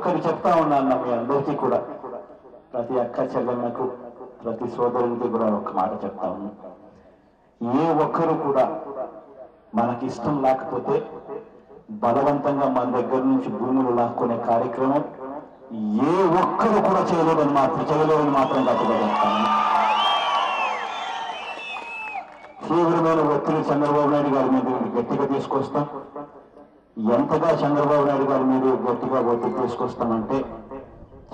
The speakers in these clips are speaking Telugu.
ఒక్కరు చెప్తా ఉన్నాను మీ అందరికీ కూడా, ప్రతి అక్క చెల్లెమ్మకు ప్రతి సోదరునికి కూడా ఒక మాట చెప్తా ఉన్నాను. ఏ ఒక్కరు కూడా మనకి ఇష్టం లేకపోతే బలవంతంగా మన దగ్గర నుంచి భూములు లాక్కునే కార్యక్రమం ఏ ఒక్కరు కూడా చేయలేదని మాత్రం కట్టుబడతాను. తీవ్రమైన ఒత్తిడి చంద్రబాబు నాయుడు గారి మీద గట్టిగా తీసుకొస్తాం. ఎంతగా చంద్రబాబు నాయుడు గారి మీద గట్టిగా ఒత్తిడి తీసుకొస్తామంటే,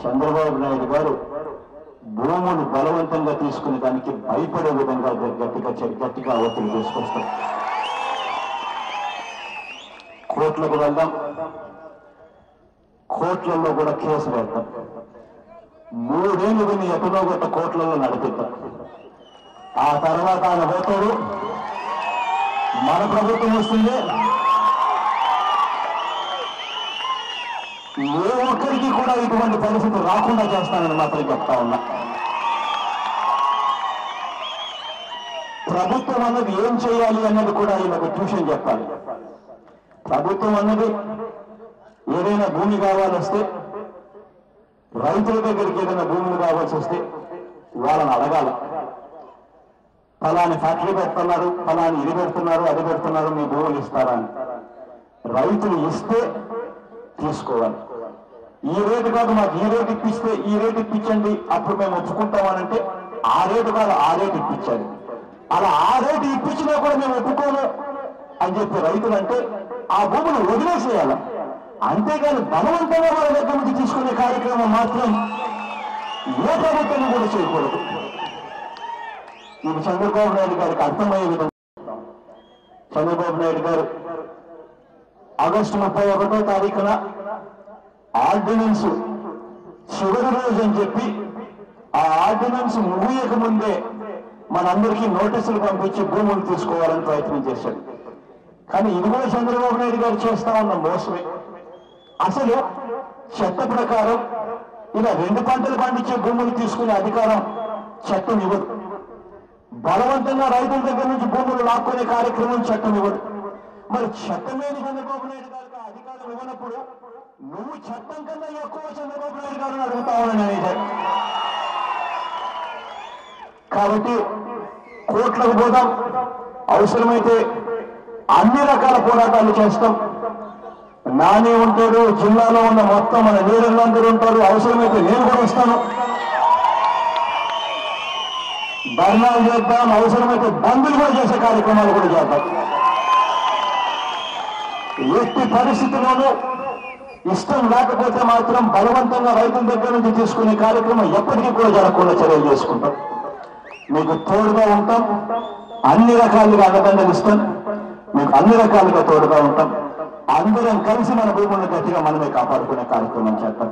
చంద్రబాబు నాయుడు గారు భూములు బలవంతంగా తీసుకునే దానికి భయపడే విధంగా గట్టిగా ఒత్తిడి తీసుకొస్తాం. కోర్టులకు వెళ్దాం, కోర్టులలో కూడా కేసు పెడతాం. 3 ఏళ్ళు విని ఎక్కడో గొట్ట కోర్టులలో నడిపిద్దాం. ఆ తర్వాత ఆయన పోతాడు, మన ప్రభుత్వం వస్తుంది. ఏ ఒక్కరికి కూడా ఇటువంటి పరిస్థితి రాకుండా చేస్తానని మాత్రం చెప్తా ఉన్నా. ప్రభుత్వం అన్నది ఏం చేయాలి అన్నది కూడా ఈయనకు ట్యూషన్ చెప్పాలి. ప్రభుత్వం అన్నది ఏదైనా భూమి కావాల్సి వస్తే, రైతుల దగ్గరికి ఏదైనా భూములు కావాల్సి వస్తే వాళ్ళని అడగాల. ఫలాని ఫ్యాక్టరీ పెడుతున్నారు, ఫలాని ఇది పెడుతున్నారు, అది పెడుతున్నారు, మీ భూములు ఇస్తారా అని. రైతులు ఇస్తే తీసుకోవాలి. ఈ రేటు కాదు, మాకు ఈ రేటు ఇప్పిస్తే ఈ రేటు ఇప్పించండి అప్పుడు మేము ఒప్పుకుంటామనంటే ఆ రేటు కాదు, ఆ రేటు ఇప్పించాలి. అలా ఆ రేటు ఇప్పించినా కూడా మేము ఒప్పుకోము అని చెప్పి రైతులు అంటే ఆ భూములు వదిలేసేయాలి. అంతేగాని బలవంతంగా వాళ్ళ దగ్గర నుంచి తీసుకునే కార్యక్రమం మాత్రం ఏ ప్రభుత్వం కూడా చేయకూడదు. ఇది చంద్రబాబు నాయుడు గారికి అర్థమయ్యే విధంగా. చంద్రబాబు నాయుడు గారు ఆగస్టు 31వ తారీఖున ఆర్డినెన్స్ చివరి రోజు అని చెప్పి ఆ ఆర్డినెన్స్ ముగియక ముందే మనందరికీ నోటీసులు పంపించి భూములు తీసుకోవాలని ప్రయత్నం చేశాడు. కానీ ఇది కూడా చంద్రబాబు నాయుడు గారు చేస్తా ఉన్న మోసమే. అసలు చట్ట ప్రకారం ఇలా 2 పంటలు పండించే భూములు తీసుకునే అధికారం చట్టం ఇవ్వదు. బలవంతంగా రైతుల దగ్గర నుంచి భూములు లాక్కునే కార్యక్రమం చట్టం ఇవ్వదు. మరి చట్టమేని చంద్రబాబు నాయుడు గారికి ఆ అధికారం ఇవ్వనప్పుడు నువ్వు చట్టం కన్నా ఎక్కువ చంద్రబాబు నాయుడు గారిని అడుగుతావని అనేది. కాబట్టి కోర్టులకు పోదాం, అవసరమైతే అన్ని రకాల పోరాటాలు చేస్తాం. నాని ఉంటాడు, జిల్లాలో ఉన్న మొత్తం మన లీడర్లందరూ ఉంటారు. అవసరమైతే నేను కూడా వస్తాను, ధర్నాలు చేద్దాం, అవసరమైతే బంధులు కూడా చేసే కార్యక్రమాలు కూడా చేద్దాం. ఎట్టి పరిస్థితుల్లోనూ ఇష్టం లేకపోతే మాత్రం బలవంతంగా రైతుల దగ్గర నుంచి తీసుకునే కార్యక్రమం ఎప్పటికీ కూడా జరగకుండా చర్యలు చేసుకుంటాం. మీకు తోడుగా ఉంటాం, అన్ని రకాలుగా అండదండలు ఇస్తాం, మీకు అన్ని రకాలుగా తోడుగా ఉంటాం. అందరం కలిసి మన భూములను గట్టిగా మనమే కాపాడుకునే కార్యక్రమం చేద్దాం.